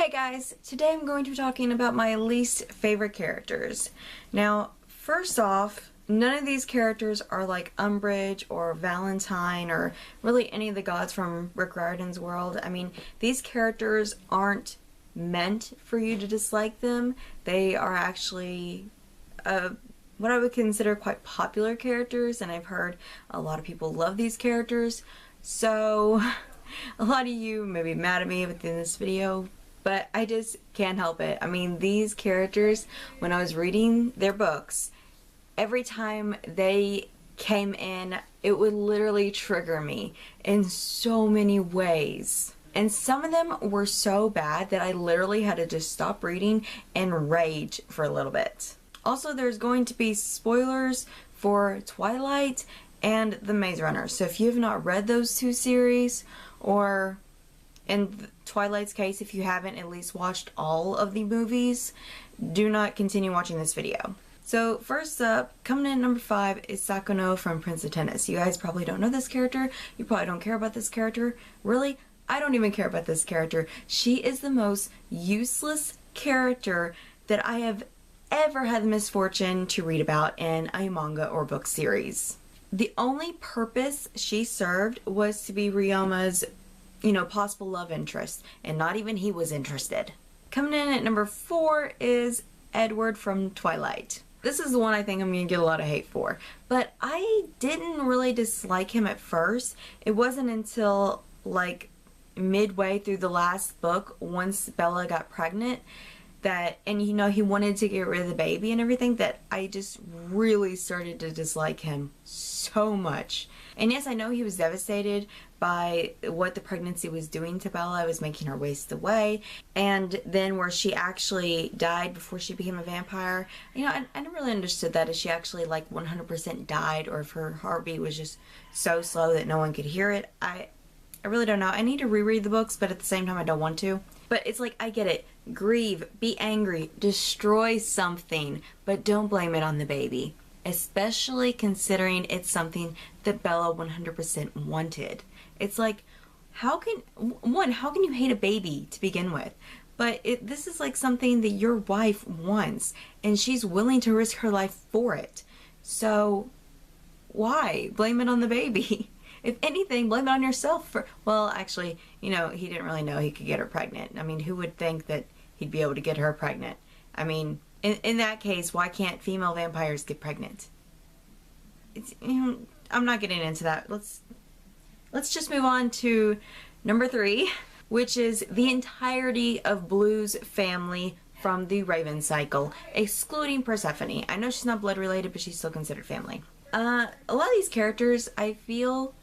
Hey guys, today I'm going to be talking about my least favorite characters. Now, first off, none of these characters are like Umbridge or Valentine or really any of the gods from Rick Riordan's world. I mean, these characters aren't meant for you to dislike them. They are actually what I would consider quite popular characters, and I've heard a lot of people love these characters. So, a lot of you may be mad at me within this video, but I just can't help it. I mean, these characters, when I was reading their books, every time they came in, it would literally trigger me in so many ways. And some of them were so bad that I literally had to just stop reading and rage for a little bit. Also, there's going to be spoilers for Twilight and The Maze Runner. So if you have not read those two series, or in Twilight's case, if you haven't at least watched all of the movies, do not continue watching this video. So first up, coming in at number 5 is Sakuno from Prince of Tennis. You guys probably don't know this character. You probably don't care about this character. Really? I don't even care about this character. She is the most useless character that I have ever had the misfortune to read about in a manga or book series. The only purpose she served was to be Ryuma's, possible love interest, and not even he was interested. Coming in at number 4 is Edward from Twilight. This is the one I think I'm going to get a lot of hate for, but I didn't really dislike him at first. It wasn't until like midway through the last book, once Bella got pregnant, and he wanted to get rid of the baby and everything, that I just really started to dislike him so much. And yes, I know he was devastated by what the pregnancy was doing to Bella. It was making her waste away. And then where she actually died before she became a vampire, I never really understood that, if she actually like 100% died or if her heartbeat was just so slow that no one could hear it. I really don't know. I need to reread the books, but at the same time I don't want to. But it's like, I get it. Grieve, be angry, destroy something, but don't blame it on the baby. Especially considering it's something that Bella 100% wanted. It's like, how can you hate a baby to begin with? But this is like something that your wife wants, and she's willing to risk her life for it. So, why blame it on the baby? If anything, blame it on yourself well, actually, he didn't really know he could get her pregnant. I mean, who would think that he'd be able to get her pregnant? I mean, in that case, why can't female vampires get pregnant? I'm not getting into that. Let's just move on to number 3, which is the entirety of Blue's family from the Raven cycle, excluding Persephone. I know she's not blood related, but she's still considered family. A lot of these characters, I feel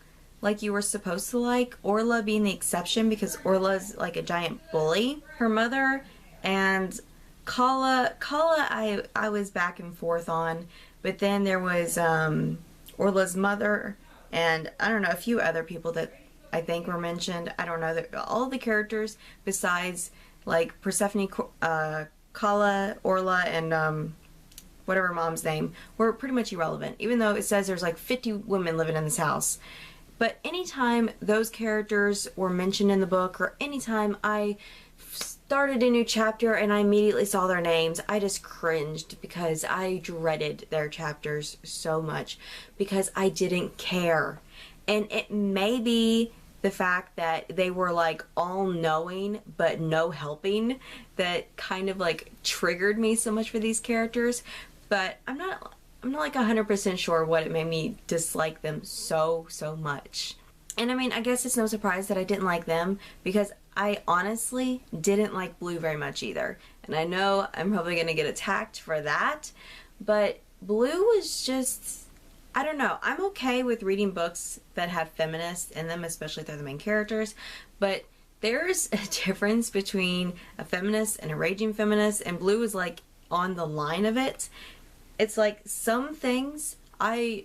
like you were supposed to like, Orla being the exception because Orla's like a giant bully. Her mother and Kala I was back and forth on, but then there was Orla's mother and I don't know, a few other people that I think were mentioned. I don't know, all the characters besides like Persephone, Kala, Orla, and whatever mom's name were pretty much irrelevant, even though it says there's like 50 women living in this house. But anytime those characters were mentioned in the book, or anytime I started a new chapter and I immediately saw their names, I just cringed because I dreaded their chapters so much because I didn't care. And it may be the fact that they were like all-knowing but no helping that kind of like triggered me so much for these characters, but I'm not like 100% sure what it made me dislike them so much. And I mean, I guess it's no surprise that I didn't like them because I honestly didn't like Blue very much either. And I know I'm probably gonna get attacked for that, but Blue was just, I don't know. I'm okay with reading books that have feminists in them, especially if they're the main characters, but there's a difference between a feminist and a raging feminist, and Blue is like on the line of it. It's like some things I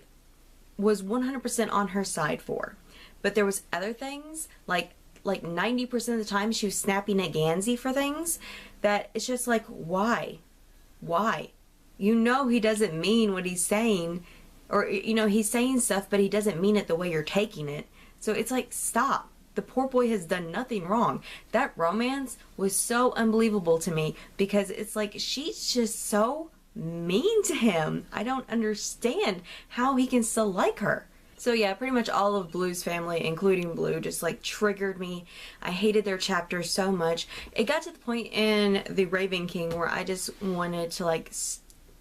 was 100% on her side for, but there was other things, like 90% of the time she was snapping at Gansey for things that it's just like, why? He doesn't mean what he's saying, or he's saying stuff but he doesn't mean it the way you're taking it. So it's like, stop. the poor boy has done nothing wrong. That romance was so unbelievable to me because it's like she's just so mean to him. I don't understand how he can still like her. So yeah, pretty much all of Blue's family, including Blue, just like triggered me. I hated their chapters so much. It got to the point in The Raven King where I just wanted to like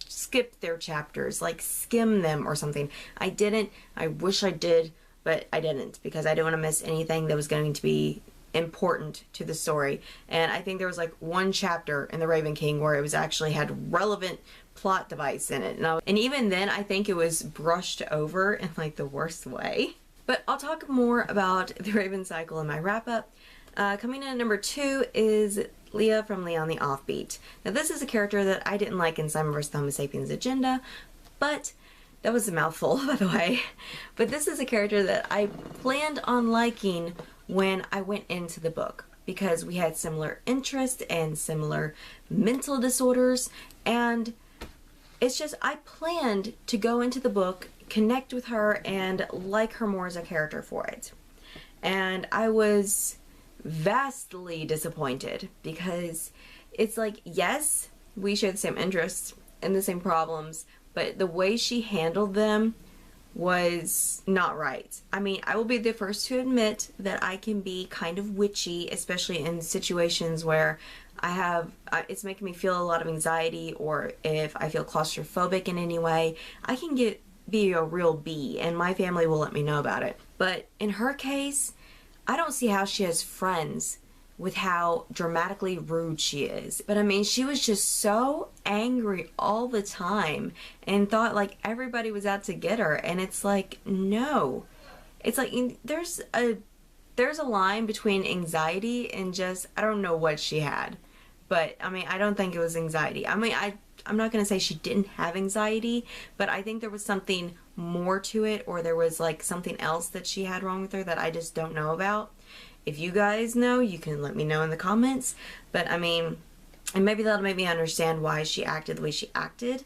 skip their chapters, like skim them or something. I didn't. I wish I did, but I didn't because I didn't want to miss anything that was going to be important to the story. And I think there was like one chapter in The Raven King where it was actually had relevant plot device in it, and even then I think it was brushed over in like the worst way. But I'll talk more about the Raven Cycle in my wrap up. Coming in at number 2 is Leah from Leon the Offbeat. Now this is a character that I didn't like in Simon vs. the Homo Sapiens Agenda, but that was a mouthful by the way. But this is a character that I planned on liking when I went into the book because we had similar interests and similar mental disorders, and it's just I planned to go into the book, connect with her, and like her more as a character for it. And I was vastly disappointed because it's like, yes, we share the same interests and the same problems, but the way she handled them was not right. I mean, I will be the first to admit that I can be kind of witchy, especially in situations where it's making me feel a lot of anxiety, or if I feel claustrophobic in any way, I can be a real bee, and my family will let me know about it. But in her case, I don't see how she has friends with how dramatically rude she is. But I mean, she was just so angry all the time and thought like everybody was out to get her, and it's like, no. It's like there's a line between anxiety and just, I don't know what she had. But I mean, I don't think it was anxiety. I mean, I'm not going to say she didn't have anxiety, but I think there was something more to it, or there was like something else that she had wrong with her that I just don't know about. If you guys know, you can let me know in the comments. But I mean, and maybe that'll make me understand why she acted the way she acted.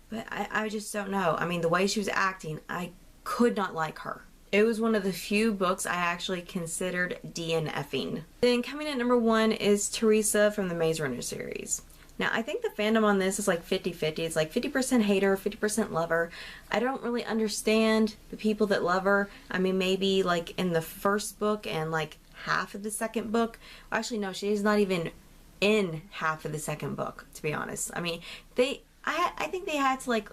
But I just don't know. I mean, the way she was acting, I could not like her. It was one of the few books I actually considered DNFing. Then coming at number 1 is Teresa from the Maze Runner series. Now, I think the fandom on this is like 50-50. It's like 50% hater, 50% lover. I don't really understand the people that love her. I mean, maybe like in the first book and like half of the second book. Actually, no, she's not even in half of the second book, to be honest. I mean, I think they had to like,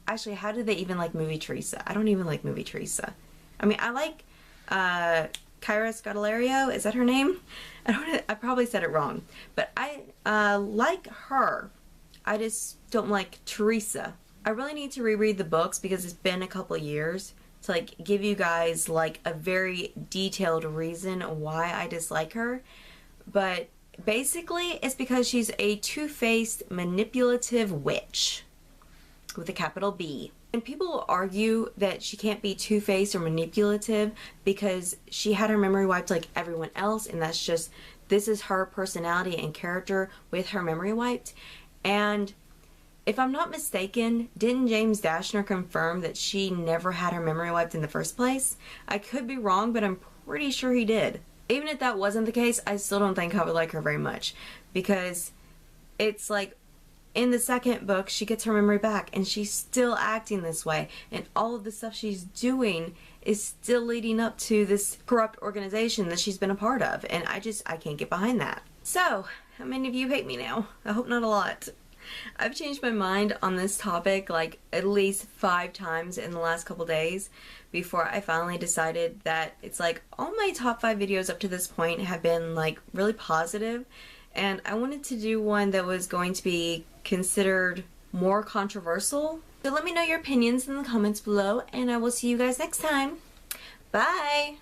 actually, how did they even like movie Teresa? I don't even like movie Teresa. I mean, I like Kyra Scodelario. Is that her name? I probably said it wrong. But I like her. I just don't like Teresa. I really need to reread the books because it's been a couple years to like give you guys like a very detailed reason why I dislike her. But basically, it's because she's a two-faced, manipulative witch with a capital B. And people will argue that she can't be two-faced or manipulative because she had her memory wiped like everyone else, and that's just, this is her personality and character with her memory wiped. And if I'm not mistaken, didn't James Dashner confirm that she never had her memory wiped in the first place? I could be wrong, but I'm pretty sure he did. Even if that wasn't the case, I still don't think I would like her very much, because it's like, in the second book, she gets her memory back and she's still acting this way, and all of the stuff she's doing is still leading up to this corrupt organization that she's been a part of, and I can't get behind that. So, how many of you hate me now? I hope not a lot. I've changed my mind on this topic like at least 5 times in the last couple days before I finally decided that it's like all my top 5 videos up to this point have been like really positive, and I wanted to do one that was going to be considered more controversial. So let me know your opinions in the comments below, and I will see you guys next time. Bye!